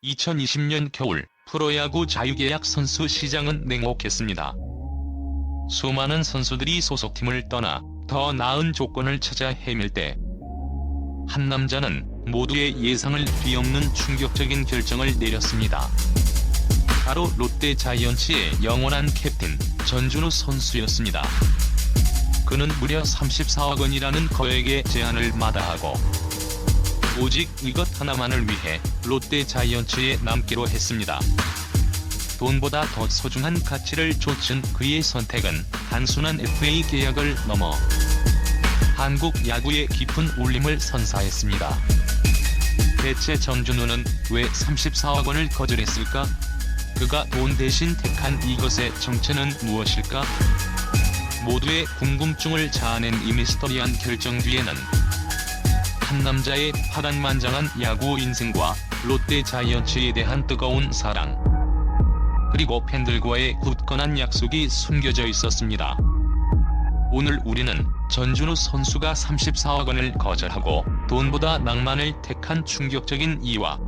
2020년 겨울 프로야구 자유계약 선수 시장은 냉혹했습니다. 수많은 선수들이 소속팀을 떠나 더 나은 조건을 찾아 헤맬 때 한 남자는 모두의 예상을 뒤엎는 충격적인 결정을 내렸습니다. 바로 롯데 자이언츠의 영원한 캡틴 전준우 선수였습니다. 그는 무려 34억 원이라는 거액의 제안을 마다하고 오직 이것 하나만을 위해 롯데 자이언츠에 남기로 했습니다. 돈보다 더 소중한 가치를 좇은 그의 선택은 단순한 FA 계약을 넘어 한국 야구의 깊은 울림을 선사했습니다. 대체 전준우는 왜 34억 원을 거절했을까? 그가 돈 대신 택한 이것의 정체는 무엇일까? 모두의 궁금증을 자아낸 이 미스터리한 결정 뒤에는 한 남자의 파란만장한 야구 인생과 롯데 자이언츠에 대한 뜨거운 사랑, 그리고 팬들과의 굳건한 약속이 숨겨져 있었습니다. 오늘 우리는 전준우 선수가 34억 원을 거절하고 돈보다 낭만을 택한 충격적인 이유와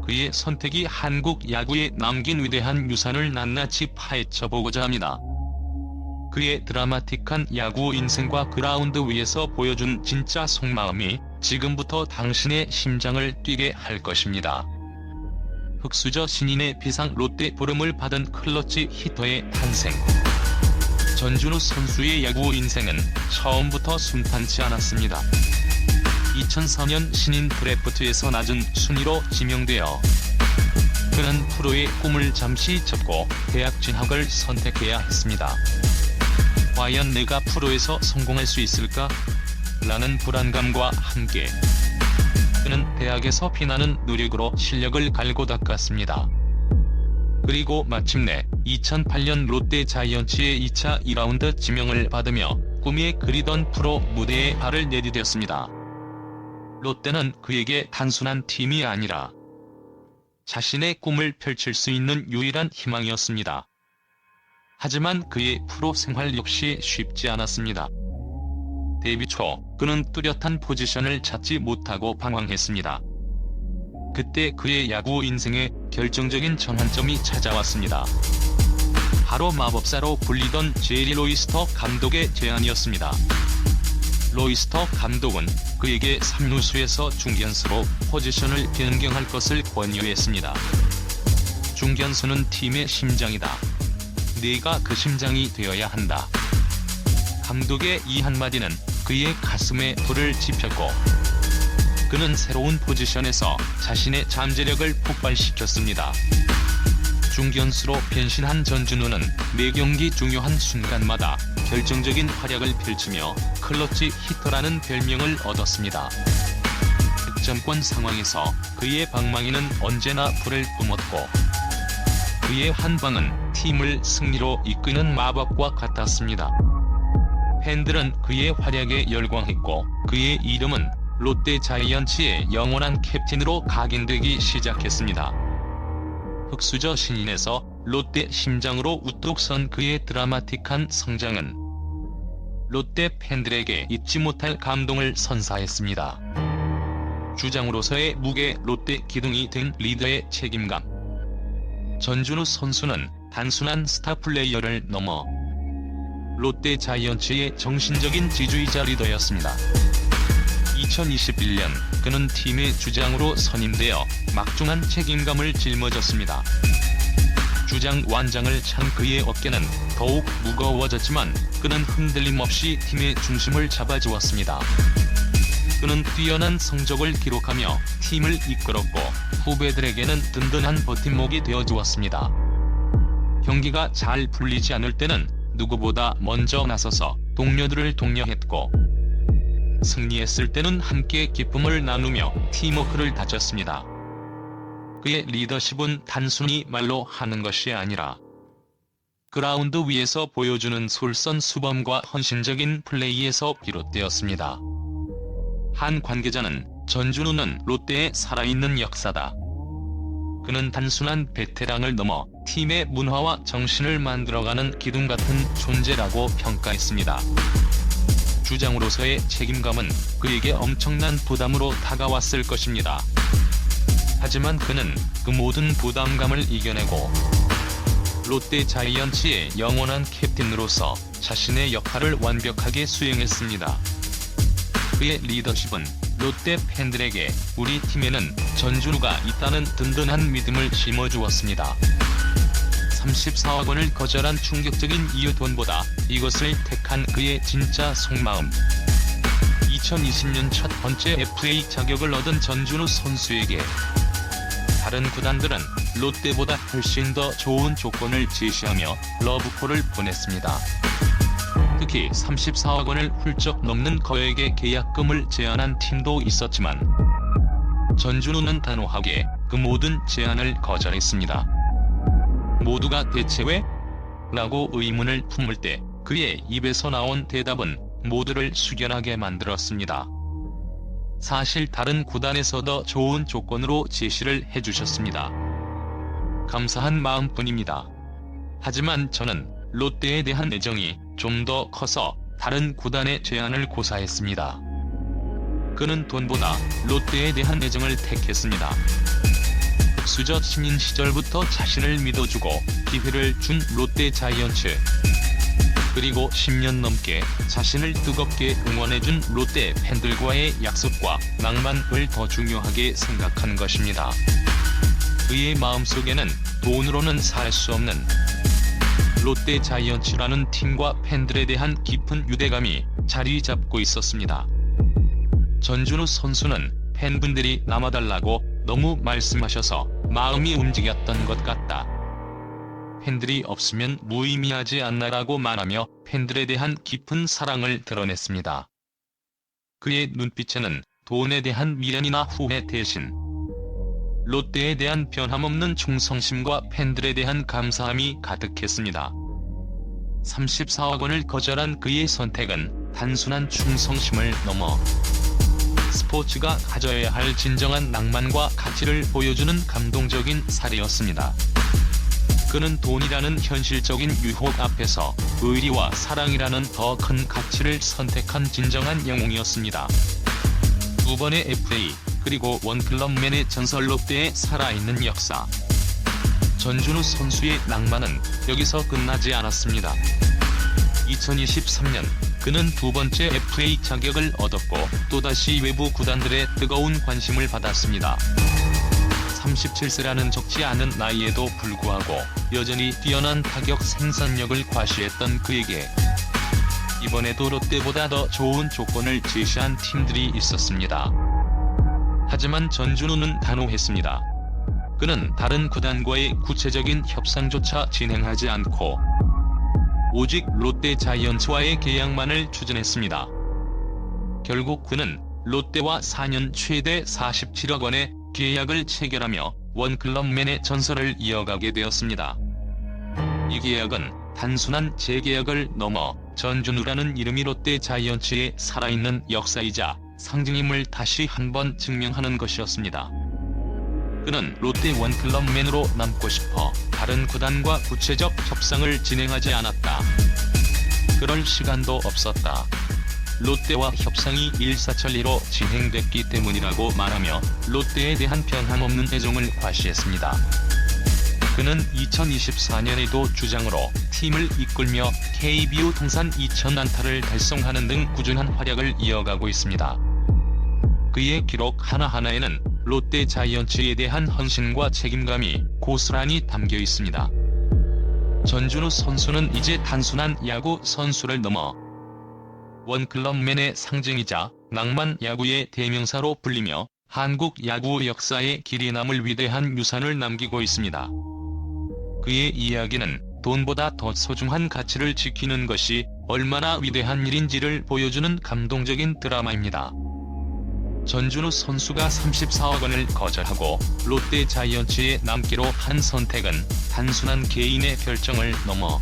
그의 선택이 한국 야구에 남긴 위대한 유산을 낱낱이 파헤쳐보고자 합니다. 그의 드라마틱한 야구 인생과 그라운드 위에서 보여준 진짜 속마음이 지금부터 당신의 심장을 뛰게 할 것입니다. 흑수저 신인의 비상 롯데 부름을 받은 클러치 히터의 탄생. 전준우 선수의 야구 인생은 처음부터 순탄치 않았습니다. 2004년 신인 드래프트에서 낮은 순위로 지명되어 그는 프로의 꿈을 잠시 접고 대학 진학을 선택해야 했습니다. 과연 내가 프로에서 성공할 수 있을까? 라는 불안감과 함께 그는 대학에서 피나는 노력으로 실력을 갈고 닦았습니다. 그리고 마침내 2008년 롯데 자이언츠의 2차 2라운드 지명을 받으며 꿈에 그리던 프로 무대에 발을 내디뎠습니다. 롯데는 그에게 단순한 팀이 아니라 자신의 꿈을 펼칠 수 있는 유일한 희망이었습니다. 하지만 그의 프로 생활 역시 쉽지 않았습니다. 데뷔 초 그는 뚜렷한 포지션을 찾지 못하고 방황했습니다. 그때 그의 야구 인생에 결정적인 전환점이 찾아왔습니다. 바로 마법사로 불리던 제리 로이스터 감독의 제안이었습니다. 로이스터 감독은 그에게 3루수에서 중견수로 포지션을 변경할 것을 권유했습니다. 중견수는 팀의 심장이다. 네가 그 심장이 되어야 한다. 감독의 이 한마디는 그의 가슴에 불을 지폈고 그는 새로운 포지션에서 자신의 잠재력을 폭발시켰습니다. 중견수로 변신한 전준우는 매 경기 중요한 순간마다 결정적인 활약을 펼치며 클러치 히터라는 별명을 얻었습니다. 득점권 상황에서 그의 방망이는 언제나 불을 뿜었고 그의 한 방은 팀을 승리로 이끄는 마법과 같았습니다. 팬들은 그의 활약에 열광했고 그의 이름은 롯데 자이언츠의 영원한 캡틴으로 각인되기 시작했습니다. 흑수저 신인에서 롯데 심장으로 우뚝 선 그의 드라마틱한 성장은 롯데 팬들에게 잊지 못할 감동을 선사했습니다. 주장으로서의 무게, 롯데 기둥이 된 리더의 책임감. 전준우 선수는 단순한 스타 플레이어를 넘어 롯데 자이언츠의 정신적인 지주이자 리더였습니다. 2021년 그는 팀의 주장으로 선임되어 막중한 책임감을 짊어졌습니다. 주장 완장을 찬 그의 어깨는 더욱 무거워졌지만 그는 흔들림 없이 팀의 중심을 잡아주었습니다. 그는 뛰어난 성적을 기록하며 팀을 이끌었고 후배들에게는 든든한 버팀목이 되어주었습니다. 경기가 잘 풀리지 않을 때는 누구보다 먼저 나서서 동료들을 독려했고 승리했을 때는 함께 기쁨을 나누며 팀워크를 다졌습니다. 그의 리더십은 단순히 말로 하는 것이 아니라 그라운드 위에서 보여주는 솔선수범과 헌신적인 플레이에서 비롯되었습니다. 한 관계자는 전준우는 롯데의 살아있는 역사다. 그는 단순한 베테랑을 넘어 팀의 문화와 정신을 만들어가는 기둥 같은 존재라고 평가했습니다. 주장으로서의 책임감은 그에게 엄청난 부담으로 다가왔을 것입니다. 하지만 그는 그 모든 부담감을 이겨내고 롯데 자이언츠의 영원한 캡틴으로서 자신의 역할을 완벽하게 수행했습니다. 그의 리더십은 롯데 팬들에게 우리 팀에는 전준우가 있다는 든든한 믿음을 심어주었습니다. 34억 원을 거절한 충격적인 이유 돈보다 이것을 택한 그의 진짜 속마음. 2020년 첫 번째 FA 자격을 얻은 전준우 선수에게 다른 구단들은 롯데보다 훨씬 더 좋은 조건을 제시하며 러브콜을 보냈습니다. 특히 34억 원을 훌쩍 넘는 거액의 계약금을 제안한 팀도 있었지만 전준우는 단호하게 그 모든 제안을 거절했습니다. 모두가 대체 왜? 라고 의문을 품을 때 그의 입에서 나온 대답은 모두를 숙연하게 만들었습니다. 사실 다른 구단에서 더 좋은 조건으로 제시를 해주셨습니다. 감사한 마음뿐입니다. 하지만 저는 롯데에 대한 애정이 좀 더 커서 다른 구단의 제안을 고사했습니다. 그는 돈보다 롯데에 대한 애정을 택했습니다. 수저 신인 시절부터 자신을 믿어주고 기회를 준 롯데 자이언츠. 그리고 10년 넘게 자신을 뜨겁게 응원해준 롯데 팬들과의 약속과 낭만을 더 중요하게 생각한 것입니다. 그의 마음속에는 돈으로는 살 수 없는 롯데 자이언츠라는 팀과 팬들에 대한 깊은 유대감이 자리 잡고 있었습니다. 전준우 선수는 팬분들이 남아달라고 너무 말씀하셔서 마음이 움직였던 것 같다. 팬들이 없으면 무의미하지 않나라고 말하며 팬들에 대한 깊은 사랑을 드러냈습니다. 그의 눈빛에는 돈에 대한 미련이나 후회 대신 롯데에 대한 변함없는 충성심과 팬들에 대한 감사함이 가득했습니다. 34억 원을 거절한 그의 선택은 단순한 충성심을 넘어 스포츠가 가져야 할 진정한 낭만과 가치를 보여주는 감동적인 사례였습니다. 그는 돈이라는 현실적인 유혹 앞에서 의리와 사랑이라는 더 큰 가치를 선택한 진정한 영웅이었습니다. 두 번의 FA 그리고 원클럽맨의 전설 롯데의 살아있는 역사. 전준우 선수의 낭만은 여기서 끝나지 않았습니다. 2023년 그는 두 번째 FA 자격을 얻었고 또다시 외부 구단들의 뜨거운 관심을 받았습니다. 37세라는 적지 않은 나이에도 불구하고 여전히 뛰어난 타격 생산력을 과시했던 그에게 이번에도 롯데보다 더 좋은 조건을 제시한 팀들이 있었습니다. 하지만 전준우는 단호했습니다. 그는 다른 구단과의 구체적인 협상조차 진행하지 않고 오직 롯데 자이언츠와의 계약만을 추진했습니다. 결국 그는 롯데와 4년 최대 47억 원의 계약을 체결하며 원클럽맨의 전설을 이어가게 되었습니다. 이 계약은 단순한 재계약을 넘어 전준우라는 이름이 롯데 자이언츠의 살아있는 역사이자 상징임을 다시 한번 증명하는 것이었습니다. 그는 롯데 원클럽맨으로 남고 싶어 다른 구단과 구체적 협상을 진행하지 않았다. 그럴 시간도 없었다. 롯데와 협상이 일사천리로 진행됐기 때문이라고 말하며 롯데에 대한 변함없는 애정을 과시했습니다. 그는 2024년에도 주장으로 팀을 이끌며 KBO 통산 2000안타를 달성하는 등 꾸준한 활약을 이어가고 있습니다. 그의 기록 하나하나에는 롯데 자이언츠에 대한 헌신과 책임감이 고스란히 담겨 있습니다. 전준우 선수는 이제 단순한 야구 선수를 넘어 원클럽맨의 상징이자 낭만 야구의 대명사로 불리며 한국 야구 역사에 길이 남을 위대한 유산을 남기고 있습니다. 그의 이야기는 돈보다 더 소중한 가치를 지키는 것이 얼마나 위대한 일인지를 보여주는 감동적인 드라마입니다. 전준우 선수가 34억 원을 거절하고 롯데 자이언츠에 남기로 한 선택은 단순한 개인의 결정을 넘어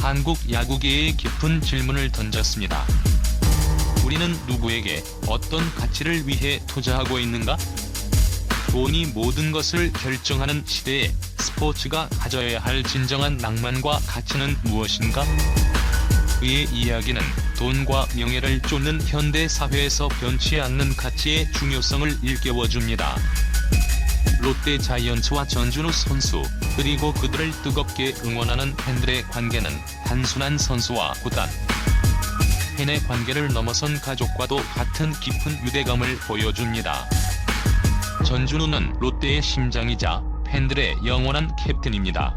한국 야구계에 깊은 질문을 던졌습니다. 우리는 누구에게 어떤 가치를 위해 투자하고 있는가? 돈이 모든 것을 결정하는 시대에 스포츠가 가져야 할 진정한 낭만과 가치는 무엇인가? 그의 이야기는 돈과 명예를 쫓는 현대 사회에서 변치 않는 가치의 중요성을 일깨워줍니다. 롯데 자이언츠와 전준우 선수, 그리고 그들을 뜨겁게 응원하는 팬들의 관계는 단순한 선수와 구단, 팬의 관계를 넘어선 가족과도 같은 깊은 유대감을 보여줍니다. 전준우는 롯데의 심장이자 팬들의 영원한 캡틴입니다.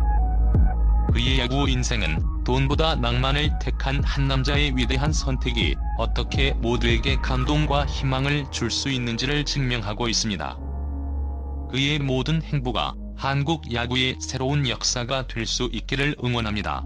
그의 야구 인생은 돈보다 낭만을 택한 한 남자의 위대한 선택이 어떻게 모두에게 감동과 희망을 줄 수 있는지를 증명하고 있습니다. 그의 모든 행보가 한국 야구의 새로운 역사가 될 수 있기를 응원합니다.